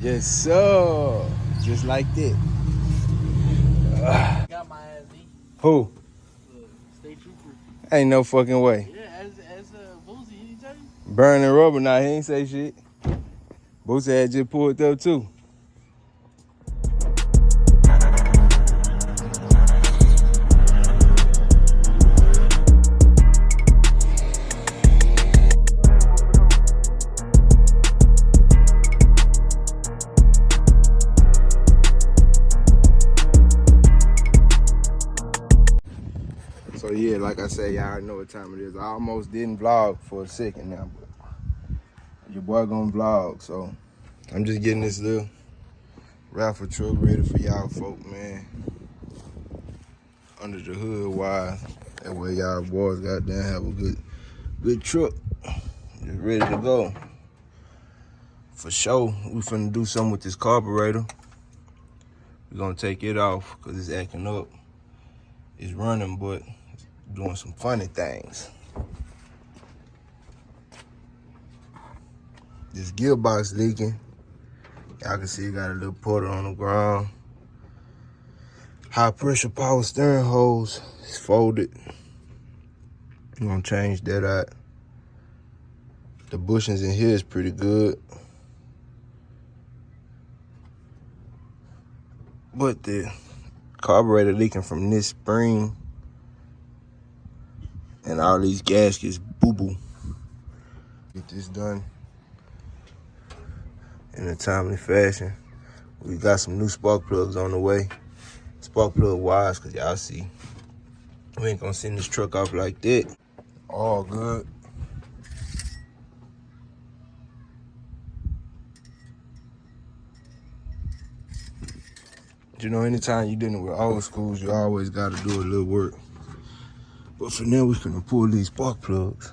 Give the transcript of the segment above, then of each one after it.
Yes, sir. Just like that. Got my ass beat. Who? State trooper. Ain't no fucking way. Yeah, as Boozy, he tell you? Burning rubber, nah, he ain't say shit. Boosie had just pulled up too. So yeah, like I said, y'all know what time it is. I almost didn't vlog for a second now, but your boy gonna vlog. So I'm just getting this little raffle truck ready for y'all folk, man. Under the hood wise. That way y'all boys goddamn have a good truck. Just ready to go. For sure, we finna do something with this carburetor. We're gonna take it off because it's acting up. It's running, but it's doing some funny things. This gearbox leaking. Y'all can see it got a little puddle on the ground. High pressure power steering hose is folded. I'm gonna change that out. The bushings in here is pretty good. But the carburetor leaking from this spring and all these gaskets, boo-boo. Get this done in a timely fashion. We got some new spark plugs on the way. Spark plug wise, cause y'all see, we ain't gonna send this truck off like that. All good. You know, anytime you're dealing with old schools, you always gotta do a little work. But for now, we finna pull these spark plugs.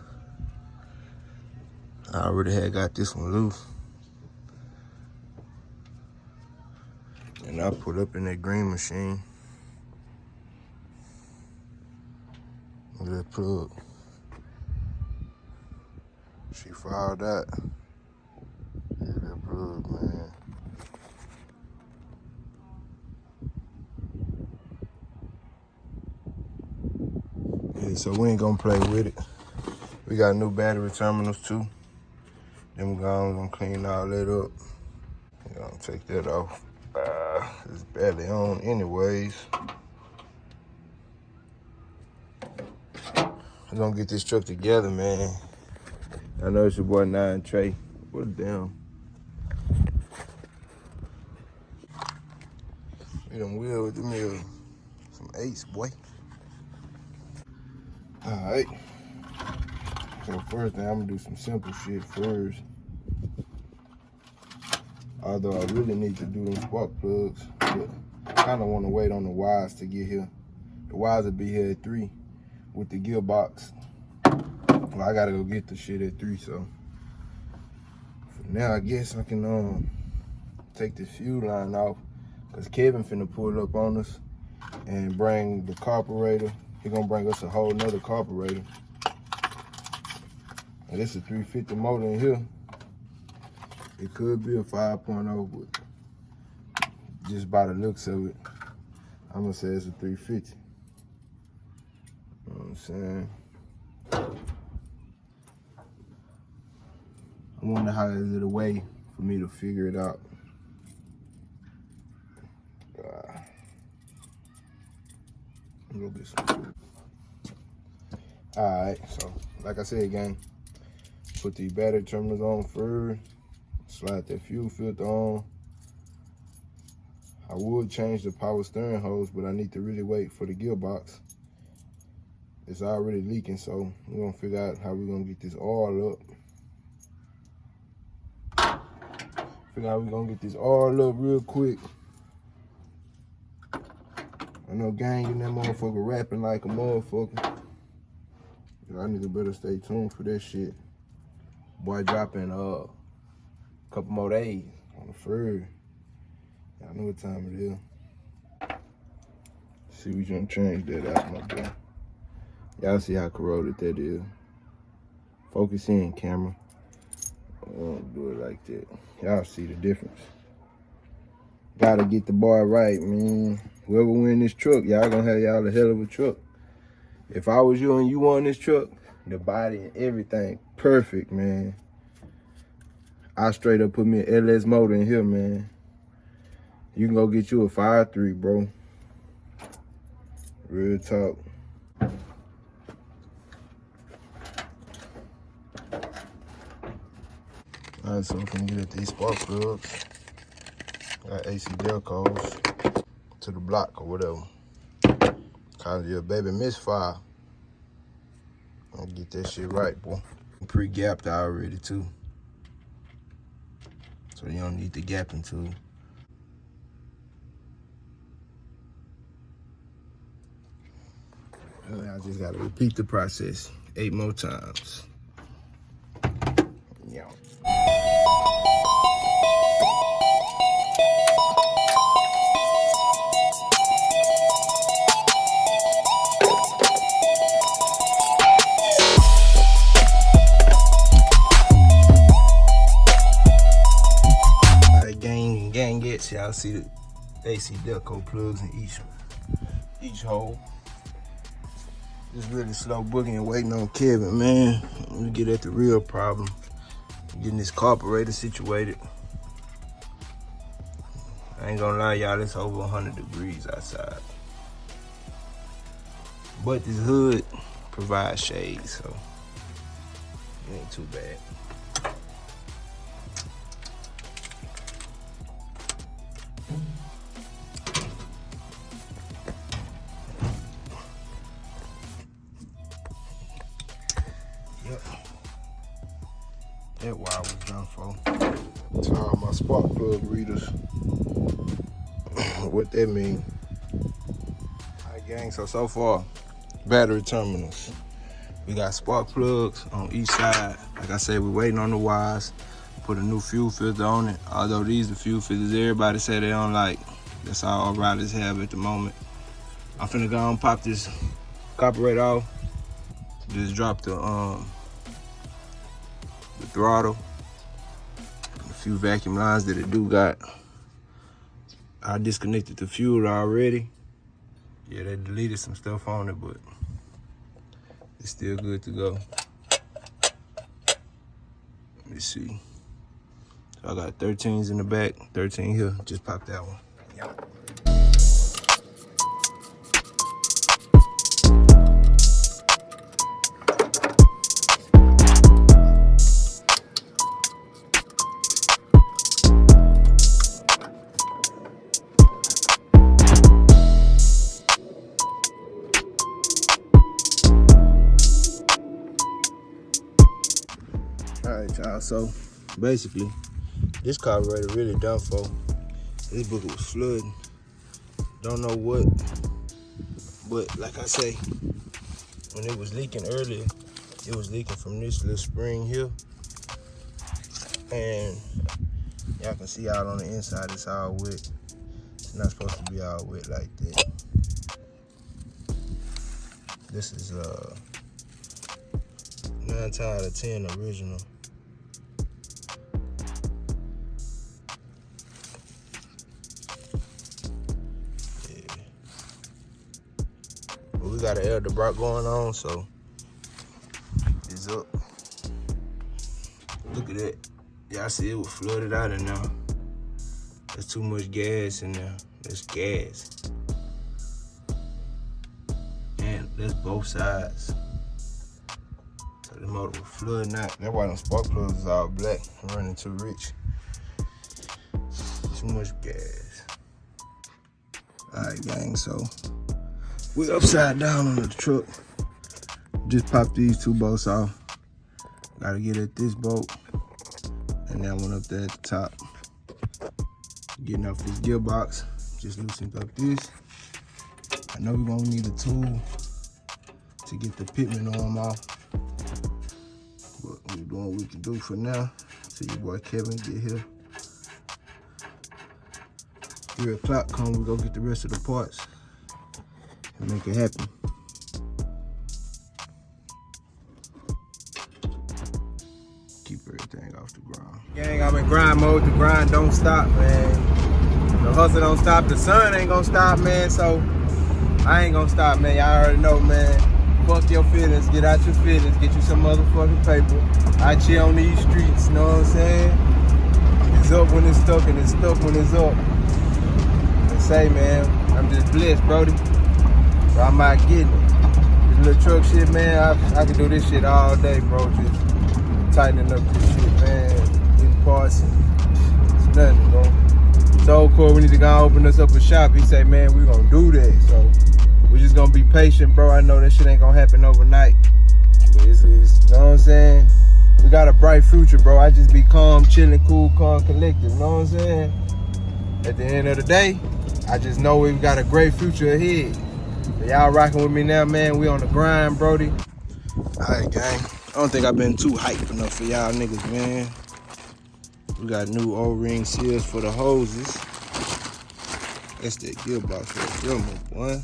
I already had got this one loose. And I put up in that green machine. Look at that plug. She filed that. Look at that plug, man. Yeah, so we ain't gonna play with it. We got new battery terminals too. Then we're gonna clean all that up. We're gonna take that off. It's barely on anyways. We're gonna get this truck together, man. I know it's your boy 9 Trey. What a damn. We done wheel with the mill. Some eights, boy. Alright. So first thing, I'm gonna do some simple shit first. Although I really need to do them spark plugs, but I kinda wanna wait on the wires to get here. The wires will be here at 3 with the gearbox. Well, I gotta go get the shit at 3, so. For now, I guess I can take the fuel line off, cause Kevin finna pull up on us and bring the carburetor. He gonna bring us a whole nother carburetor. And this is a 350 motor in here. It could be a 5.0, but just by the looks of it, I'm gonna say it's a 350. You know what I'm saying? I wonder how is it a way for me to figure it out. I'm gonna get some food. Alright, so like I said, gang, put the battery terminals on first, slide that fuel filter on. I would change the power steering hose, but I need to really wait for the gearbox. It's already leaking, so we're gonna figure out how we're gonna get this oil up. Figure out we're gonna get this oil up real quick. I know gang in that motherfucker rapping like a motherfucker. I need to better stay tuned for that shit. Boy dropping a couple more days on the third. Y'all know what time it is. See, we gonna change that out, my boy. Y'all see how corroded that is. Focus in, camera. I don't do it like that. Y'all see the difference. Gotta get the bar right, man. Whoever win this truck, y'all gonna have y'all a hell of a truck. If I was you and you won this truck, the body and everything, perfect, man. I straight up put me an LS motor in here, man. You can go get you a 5.3, bro. Real talk. Alright, so I'm gonna get at these spark plugs. Got AC Delcos to the block or whatever. Call your baby misfire. I'll get that shit right, boy. Pre-gapped already too. So you don't need the gapping tool. I just gotta repeat the process 8 more times. Yeah. Gang gets, y'all see the AC Delco plugs in each hole. Just really slow boogieing and waiting on Kevin, man. Let me get at the real problem. Getting this carburetor situated. I ain't gonna lie, y'all, it's over 100 degrees outside. But this hood provides shade, so it ain't too bad. Yep. That wire was done for. To all my spark plug readers. What that mean? Alright, gang, so far, battery terminals. We got spark plugs on each side. Like I said, we're waiting on the wires. Put a new fuel filter on it. Although these are fuel filters everybody say they don't like. That's all riders have at the moment. I'm finna go and pop this carburetor off. Just drop the throttle. A few vacuum lines that it do got. I disconnected the fuel already. Yeah, they deleted some stuff on it, but it's still good to go. Let me see. So I got 13s in the back, 13 here. Just pop that one. Yeah. Alright, y'all, so basically this carburetor really done for. This bucket was flooding. Don't know what, but like I say, when it was leaking earlier, it was leaking from this little spring here. And y'all can see out on the inside it's all wet. It's not supposed to be all wet like that. This is 9 times out of 10 original. Yeah. But we got an air debris going on, so it's up. Look at that. Y'all see it was flooded out in there. There's too much gas in there. There's gas. And that's both sides. So the motor was flooding out. That's why them spark plugs is all black. I'm running too rich. Too much gas. Alright, gang, so we're upside down on the truck. Just pop these 2 bolts off. Gotta get at this bolt and that one up there at the top. Getting off this gearbox, just loosened up this. I know we're gonna need a tool to get the pitman arm off, but we're doing what we can do for now till your boy Kevin get here. 3 o'clock come, we go get the rest of the parts and make it happen. Keep everything off the ground. Gang, I'm in grind mode. The grind don't stop, man. The hustle don't stop, the sun ain't gonna stop, man, so I ain't gonna stop, man. Y'all already know, man. Fuck your feelings, get out your feelings, get you some motherfucking paper. I chill on these streets, know what I'm saying? It's up when it's stuck and it's stuck when it's up. I say, man, I'm just blessed, Brody. So I'm out getting it. This little truck shit, man, I can do this shit all day, bro. Just tightening up this shit, man. Getting parts. It's nothing, bro. So Corey, we need to go open us up a shop. He say, man, we gonna do that. So we just gonna be patient, bro. I know that shit ain't gonna happen overnight. But it's you know what I'm saying? We got a bright future, bro. I just be calm, chilling, cool, calm, collected. You know what I'm saying? At the end of the day, I just know we've got a great future ahead. So y'all rocking with me now, man. We on the grind, Brody. Alright, gang. I don't think I've been too hyped enough for y'all niggas, man. We got new O-ring seals for the hoses. That's that gearbox right there, my boy.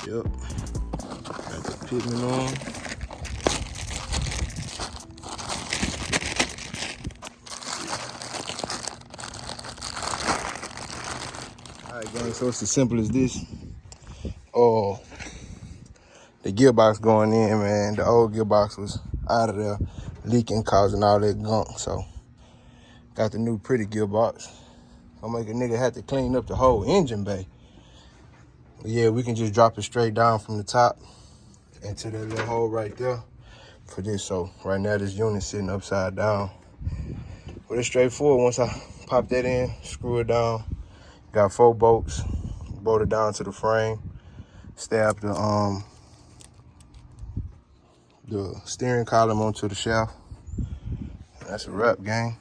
Yep. Got the pitman on. Alright, gang, so it's as simple as this. Oh, the gearbox going in, man. The old gearbox was out of there, leaking, causing all that gunk. So, got the new pretty gearbox. I'll make a nigga have to clean up the whole engine bay. But yeah, we can just drop it straight down from the top into that little hole right there for this. So right now this unit's sitting upside down. But it's straightforward. Once I pop that in, screw it down. Got 4 bolts, bolt it down to the frame, stab the steering column onto the shaft. That's a wrap, gang.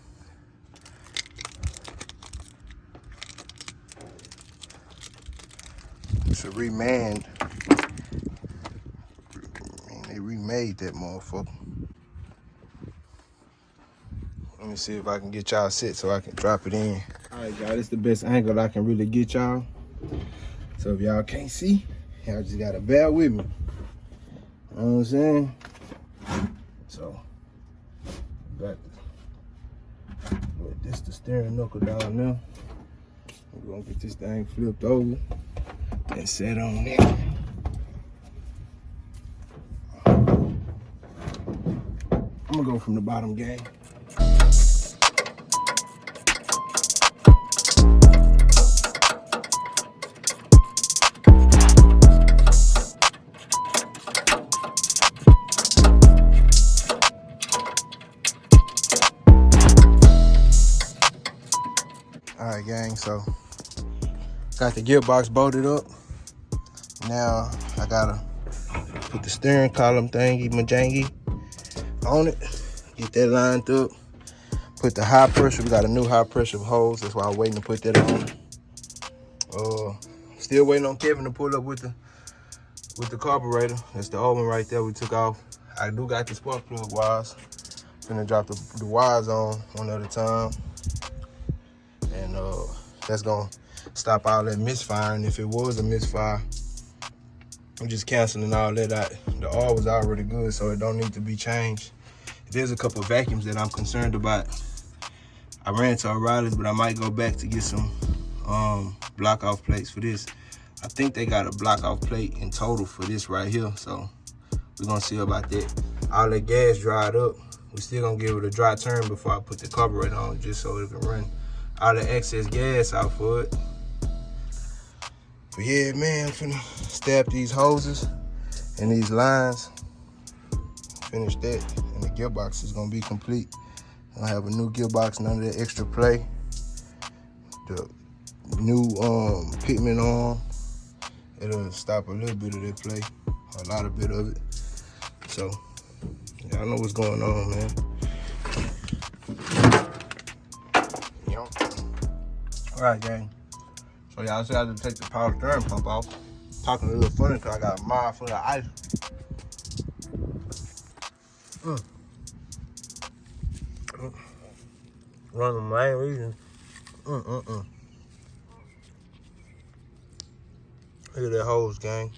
It's a remanned. They remade that motherfucker. Let me see if I can get y'all set so I can drop it in. All right, y'all, this is the best angle I can really get y'all. So if y'all can't see, y'all just gotta bear with me. You know what I'm saying? So, got this the steering knuckle down there. We're gonna get this thing flipped over and set on there. I'm gonna go from the bottom, gang. All right, gang, so got the gearbox bolted up. Now I gotta put the steering column thingy, majangy on it. Get that lined up. Put the high pressure, we got a new high pressure hose. That's why I'm waiting to put that on. Still waiting on Kevin to pull up with the carburetor. That's the old one right there we took off. I do got the spark plug wires. Gonna drop the wires on one at a time. And that's gonna stop all that misfiring. If it was a misfire, I'm just canceling all that out. The oil was already good, so it don't need to be changed. There's a couple of vacuums that I'm concerned about. I ran to O'Reilly's, but I might go back to get some block off plates for this. I think they got a block off plate in total for this right here, so we're gonna see about that. All that gas dried up. We still gonna give it a dry turn before I put the carburetor on, just so it can run all the excess gas out for it. But yeah, man, I'm finna stab these hoses and these lines. Finish that, and the gearbox is gonna be complete. I have a new gearbox, none of that extra play. The new pitman on. It'll stop a little bit of that play, a lot of bit of it. So, y'all know what's going on, man. All right, gang. So y'all see I have to take the power steering pump off. Talking a little funny because I got a mile full of ice. One of the main reasons. Look at that hose, gang.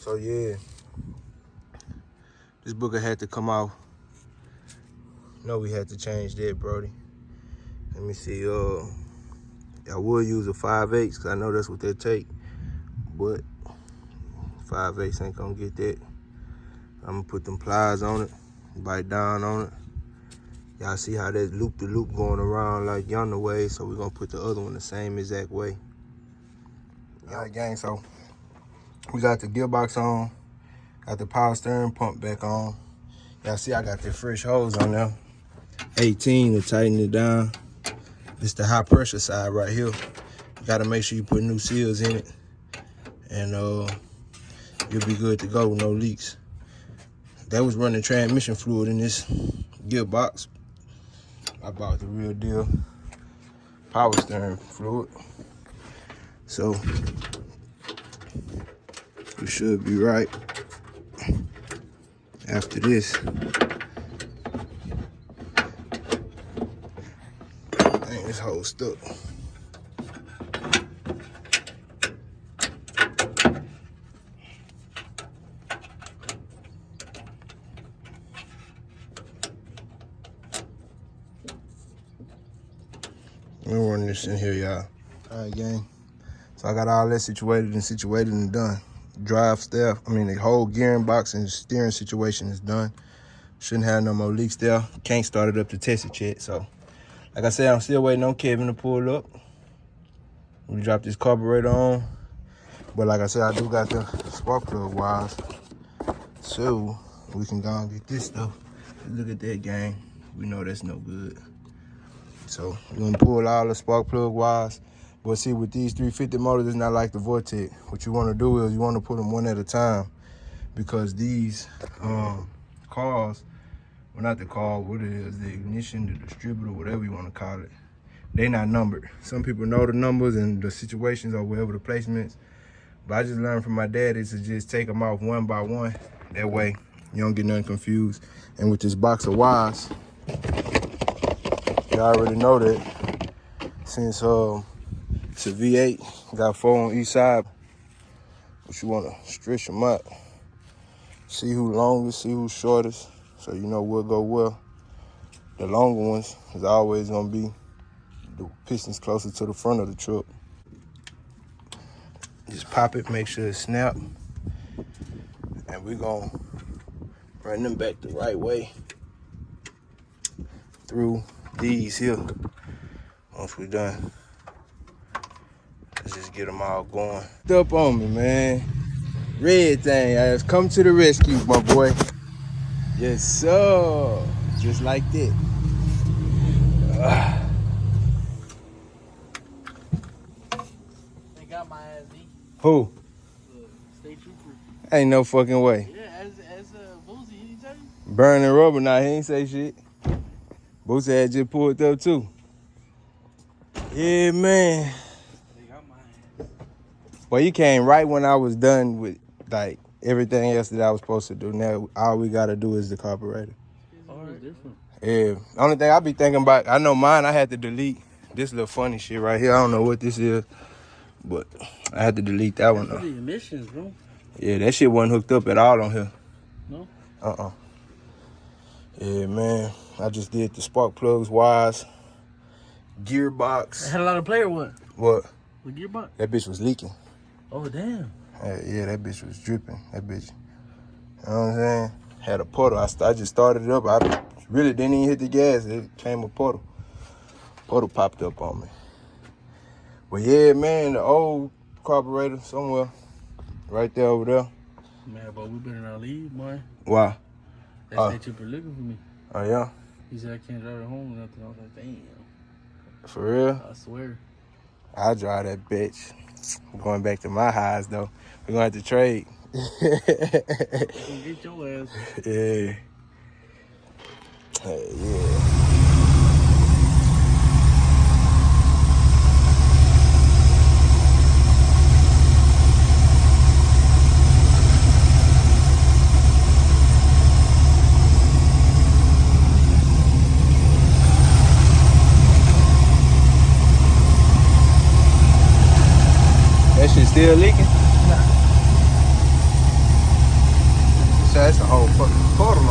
So yeah, this booger had to come off. No, we had to change that, Brody. Let me see. I would use a 5/8 because I know that's what they take, but 5/8 ain't gonna get that. I'm gonna put them pliers on it, bite down on it. Y'all see how that loop-to-loop going around like yonder way, so we're gonna put the other one the same exact way. All right, gang, so we got the gearbox on, got the power steering pump back on. Y'all see I got the fresh hose on there. 18 to tighten it down. It's the high pressure side right here. You gotta make sure you put new seals in it, and you'll be good to go, no leaks. That was running transmission fluid in this gearbox. I bought the real deal power steering fluid. So we should be right after this. Dang, this hole stuck. We're running this in here, y'all. All right, gang. So I got all that situated and done. Drive staff, the whole gearing box and steering situation is done. Shouldn't have no more leaks there. Can't start it up to test it yet. So, like I said, I'm still waiting on Kevin to pull up. We dropped this carburetor on. But like I said, I do got the spark plug wires. So, we can go and get this stuff. Look at that, gang. We know that's no good. So we're gonna pull all the spark plug wires. But see, with these 350 motors, it's not like the Vortex. What you wanna do is you wanna put them one at a time, because these cars, well, not the car, what it is, the ignition, the distributor, whatever you wanna call it, they not numbered. Some people know the numbers and the situations or wherever the placements, but I just learned from my dad is to just take them off one by one. That way you don't get nothing confused. And with this box of wires, you already know that since it's a V8, got 4 on each side, but you want to stretch them out. See who's longest, see who's shortest, so you know what go well. The longer ones is always going to be the pistons closer to the front of the truck. Just pop it, make sure it snap, and we're going to run them back the right way through these here. Once we're done, let's just get them all going. Up on me, man. Red thing has come to the rescue, my boy. Yes, sir. Just like that. They got my ass, E. Who? State trooper. Ain't no fucking way. Yeah, as Boozy, he didn't tell you? Burning rubber, nah, he ain't say shit. Boosie had just pulled up too. Yeah, man. They got my ass. Well, you came right when I was done with like everything else that I was supposed to do. Now all we gotta do is the carburetor. Alright, different. Yeah. Only thing I be thinking about, I know mine, I had to delete this little funny shit right here. I don't know what this is, but I had to delete that one That's though. for the emissions, bro. Yeah, that shit wasn't hooked up at all on here. No? Yeah, man. I just did the spark plugs, wires, gearbox. I had a lot of player one. What? The gearbox. That bitch was leaking. Oh, damn. Yeah, that bitch was dripping. That bitch. You know what I'm saying? Had a puddle. I just started it up. I really didn't even hit the gas. It came a puddle. Puddle popped up on me. But yeah, man, the old carburetor somewhere. Right there over there. Man, but we better not leave, boy. Why? That state trooper looking for me. Oh, yeah? He said I can't drive it home or nothing. I was like, damn. For real? I swear. I'll drive that bitch. I'm going back to my highs, though. We're going to have to trade. Get your ass. Yeah. Yeah. That shit still leaking? Nah. that's a whole fucking puddle on